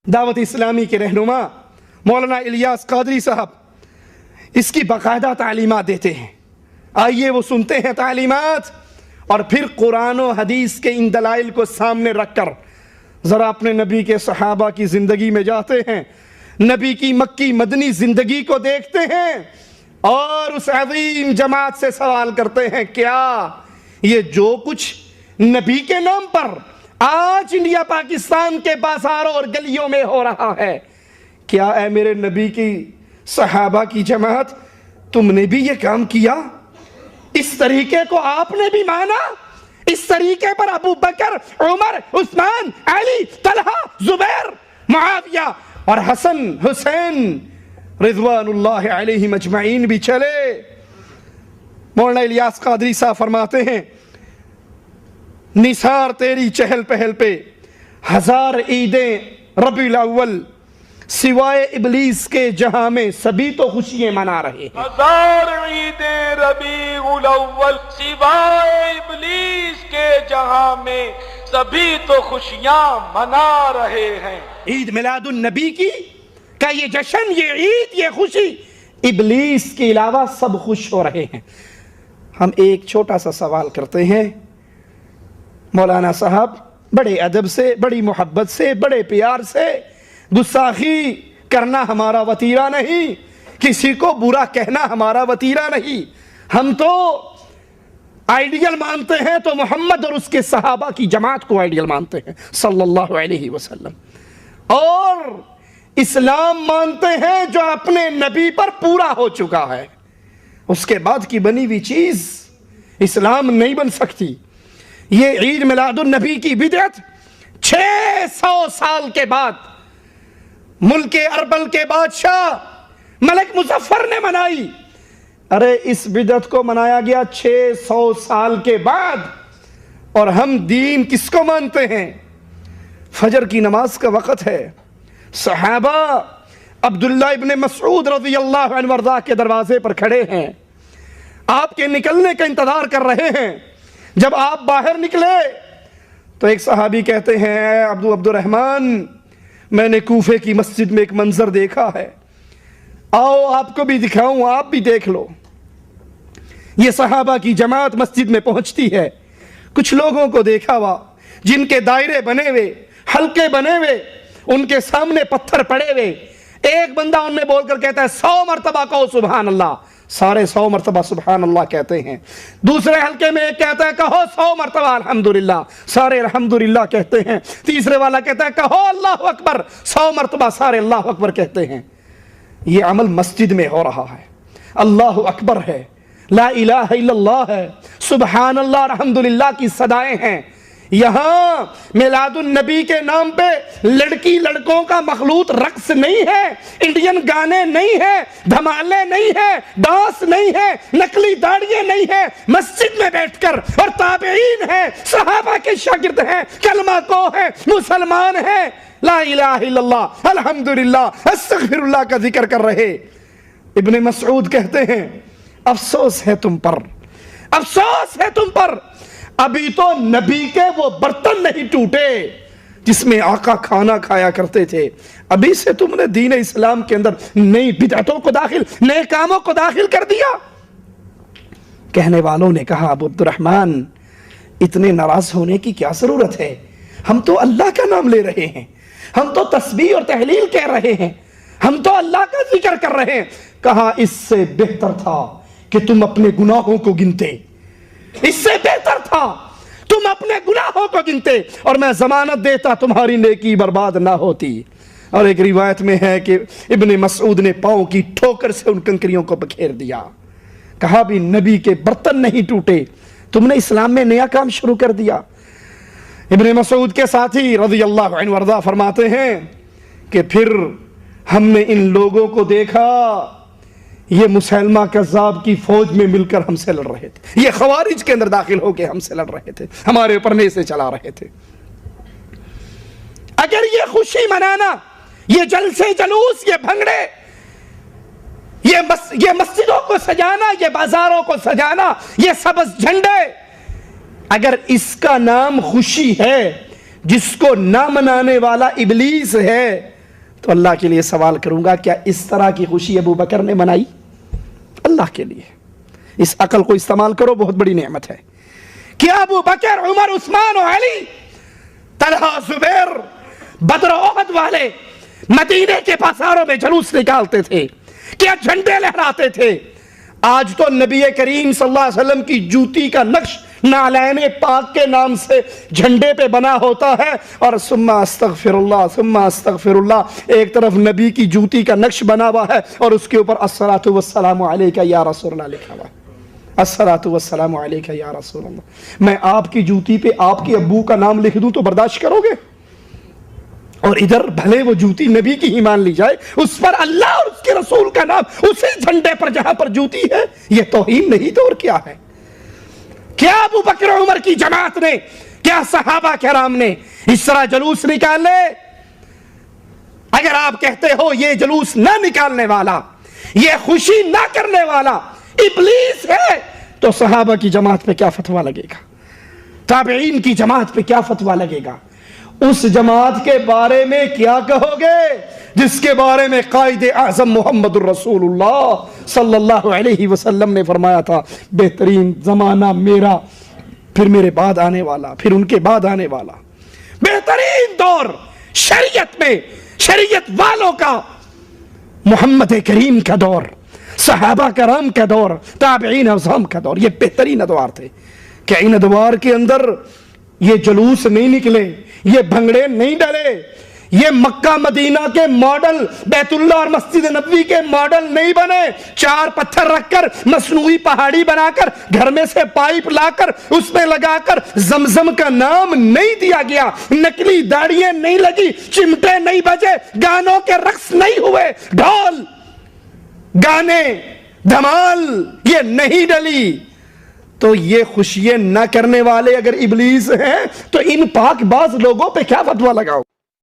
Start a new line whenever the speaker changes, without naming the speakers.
دعوت اسلامی کے رہنما مولانا الیاس قادری صاحب اس کی باقاعدہ تعلیمات دیتے ہیں. آئیے وہ سنتے ہیں تعلیمات اور پھر قرآن و حدیث کے ان دلائل کو سامنے رکھ کر ذرا اپنے نبی کے صحابہ کی زندگی میں جاتے ہیں، نبی کی مکی مدنی زندگی کو دیکھتے ہیں اور اس عظیم جماعت سے سوال کرتے ہیں، کیا یہ جو کچھ نبی کے نام پر آج انڈیا پاکستان کے بازاروں اور گلیوں میں ہو رہا ہے، کیا اے میرے نبی کی صحابہ کی جماعت تم نے بھی یہ کام کیا؟ اس طریقے کو آپ نے بھی مانا؟ اس طریقے پر ابو بکر، عمر، عثمان، علی، طلحہ، زبیر، معاویہ اور حسن، حسین رضوان اللہ علیہم اجمعین بھی چلے؟ مولانا الیاس قادری صاحب فرماتے ہیں، نثار تیری چہل پہل پہ ہزار عیدیں ربیع الاول، سوائے ابلیس کے جہاں میں سبھی تو خوشیاں منا رہے ہیں.
ہزار عیدیں ربیع الاول، سوائے ابلیس کے جہاں میں سبھی تو خوشیاں منا رہے ہیں.
عید میلاد النبی کی کا یہ جشن، یہ عید، یہ خوشی، ابلیس کے علاوہ سب خوش ہو رہے ہیں. ہم ایک چھوٹا سا سوال کرتے ہیں، مولانا صاحب بڑے ادب سے، بڑی محبت سے، بڑے پیار سے، گستاخی کرنا ہمارا وتیرہ نہیں، کسی کو برا کہنا ہمارا وتیرہ نہیں. ہم تو آئیڈیل مانتے ہیں تو محمد اور اس کے صحابہ کی جماعت کو آئیڈیل مانتے ہیں صلی اللہ علیہ وسلم، اور اسلام مانتے ہیں جو اپنے نبی پر پورا ہو چکا ہے. اس کے بعد کی بنی ہوئی چیز اسلام نہیں بن سکتی. یہ عید میلاد النبی کی بدعت 600 سال کے بعد ملک اربل کے بادشاہ ملک مظفر نے منائی. ارے اس بدعت کو منایا گیا 600 سال کے بعد، اور ہم دین کس کو مانتے ہیں؟ فجر کی نماز کا وقت ہے، صحابہ عبداللہ ابن مسعود رضی اللہ عنہ وارضاہ کے دروازے پر کھڑے ہیں، آپ کے نکلنے کا انتظار کر رہے ہیں. جب آپ باہر نکلے تو ایک صحابی کہتے ہیں، اے عبد الرحمن، میں نے کوفے کی مسجد میں ایک منظر دیکھا ہے، آؤ آپ کو بھی دکھاؤں، آپ بھی دیکھ لو. یہ صحابہ کی جماعت مسجد میں پہنچتی ہے. کچھ لوگوں کو دیکھا ہوا جن کے دائرے بنے ہوئے، حلقے بنے ہوئے، ان کے سامنے پتھر پڑے ہوئے. ایک بندہ ان میں بول کر کہتا ہے 100 مرتبہ کہو سبحان اللہ، سارے 100 مرتبہ سبحان اللہ کہتے ہیں. دوسرے حلقے میں ایک کہتا ہے کہو 100 مرتبہ الحمدللہ، سارے الحمدللہ کہتے ہیں. تیسرے والا کہتا ہے کہو اللہ اکبر، 100 مرتبہ سارے اللہ اکبر کہتے ہیں. یہ عمل مسجد میں ہو رہا ہے، اللہ اکبر ہے، لا الہ الا اللہ ہے، سبحان اللہ، الحمدللہ کی صدائیں ہیں. یہاں میلاد النبی کے نام پہ لڑکی لڑکوں کا مخلوط رقص نہیں ہے، انڈین گانے نہیں ہیں، دھمالے نہیں ہیں، ڈانس نہیں ہے، نقلی داڑیاں نہیں ہیں. مسجد میں بیٹھ کر، اور تابعین ہیں، صحابہ کے شاگرد ہیں، کلمہ کو ہیں، مسلمان ہیں، لا الہ الا اللہ، الحمدللہ، استغفر اللہ کا ذکر کر رہے. ابن مسعود کہتے ہیں، افسوس ہے تم پر، افسوس ہے تم پر، ابھی تو نبی کے وہ برتن نہیں ٹوٹے جس میں آقا کھانا کھایا کرتے تھے، ابھی سے تم نے دین اسلام کے اندر نئی بدعتوں کو داخل، نئے کاموں کو داخل کر دیا. کہنے والوں نے کہا، ابو عبد الرحمن، اتنے ناراض ہونے کی کیا ضرورت ہے؟ ہم تو اللہ کا نام لے رہے ہیں، ہم تو تسبیح اور تحلیل کہہ رہے ہیں، ہم تو اللہ کا ذکر کر رہے ہیں. کہا اس سے بہتر تھا کہ تم اپنے گناہوں کو گنتے، اس سے بہتر تھا تم اپنے گناہوں کو گنتے، اور میں ضمانت دیتا تمہاری نیکی برباد نہ ہوتی. اور ایک روایت میں ہے کہ ابن مسعود نے پاؤں کی ٹھوکر سے ان کنکریوں کو بکھیر دیا. کہا بھی نبی کے برتن نہیں ٹوٹے، تم نے اسلام میں نیا کام شروع کر دیا. ابن مسعود کے ساتھی رضی اللہ عنہ وارضاہ فرماتے ہیں کہ پھر ہم نے ان لوگوں کو دیکھا، یہ مسلمہ کذاب کی فوج میں مل کر ہم سے لڑ رہے تھے، یہ خوارج کے اندر داخل ہو کے ہم سے لڑ رہے تھے، ہمارے اوپر نیزے چلا رہے تھے. اگر یہ خوشی منانا، یہ جلسے جلوس، یہ بھنگڑے، یہ مسجدوں کو سجانا، یہ بازاروں کو سجانا، یہ سبز جھنڈے، اگر اس کا نام خوشی ہے جس کو نہ منانے والا ابلیس ہے، تو اللہ کے لیے سوال کروں گا، کیا اس طرح کی خوشی ابو بکر نے منائی؟ اللہ کے لیے اس عقل کو استعمال کرو، بہت بڑی نعمت ہے۔ کیا ابو بکر، عمر، عثمان و علی، طلحہ، زبیر، بدر و احد والے مدینے کے بازاروں میں جلوس نکالتے تھے؟ کیا جھنڈے لہراتے تھے؟ آج تو نبی کریم صلی اللہ علیہ وسلم کی جوتی کا نقش نعلین پاک کے نام سے جھنڈے پہ بنا ہوتا ہے، اور ثم استغفر اللہ ثم استغفر اللہ ایک طرف نبی کی جوتی کا نقش بنا ہوا ہے اور اس کے اوپر الصلاۃ والسلام علیک یا رسول اللہ لکھا ہوا ہے۔ الصلاۃ والسلام علیک یا رسول اللہ۔ میں آپ کی جوتی پہ آپ کے ابو کا نام لکھ دوں تو برداشت کرو گے؟ اور ادھر بھلے وہ جوتی نبی کی ہی مان لی جائے، اس پر اللہ اور اس کے رسول کا نام اسی جھنڈے پر جہاں پر جوتی ہے، یہ توہین نہیں تو اور کیا ہے؟ کیا ابو بکر عمر کی جماعت نے، کیا صحابہ کرام نے اس طرح جلوس نکالے؟ اگر آپ کہتے ہو یہ جلوس نہ نکالنے والا، یہ خوشی نہ کرنے والا ابلیس ہے، تو صحابہ کی جماعت پہ کیا فتویٰ لگے گا؟ تابعین کی جماعت پہ کیا فتویٰ لگے گا؟ اس جماعت کے بارے میں کیا کہو گے جس کے بارے میں قائد اعظم محمد الرسول اللہ صلی اللہ علیہ وسلم نے فرمایا تھا، بہترین زمانہ میرا، پھر میرے بعد آنے والا، پھر ان کے بعد آنے والا بہترین دور شریعت میں، شریعت والوں کا محمد کریم کا دور، صحابہ کرام کا دور، تابعین اعظام کا دور، یہ بہترین ادوار تھے۔ کہ ان ادوار کے اندر یہ جلوس نہیں نکلے، یہ بھنگڑے نہیں ڈلے، یہ مکہ مدینہ کے ماڈل، بیت اللہ اور مسجد نبوی کے ماڈل نہیں بنے، چار پتھر رکھ کر مصنوعی پہاڑی بنا کر گھر میں سے پائپ لا کر اس میں لگا کر زمزم کا نام نہیں دیا گیا، نکلی داڑیاں نہیں لگی، چمٹے نہیں بجے، گانوں کے رقص نہیں ہوئے، ڈھول گانے دھمال یہ نہیں ڈلی، تو یہ خوشیاں نہ کرنے والے اگر ابلیس ہیں تو ان پاک باز لوگوں پہ کیا فتویٰ لگاؤ؟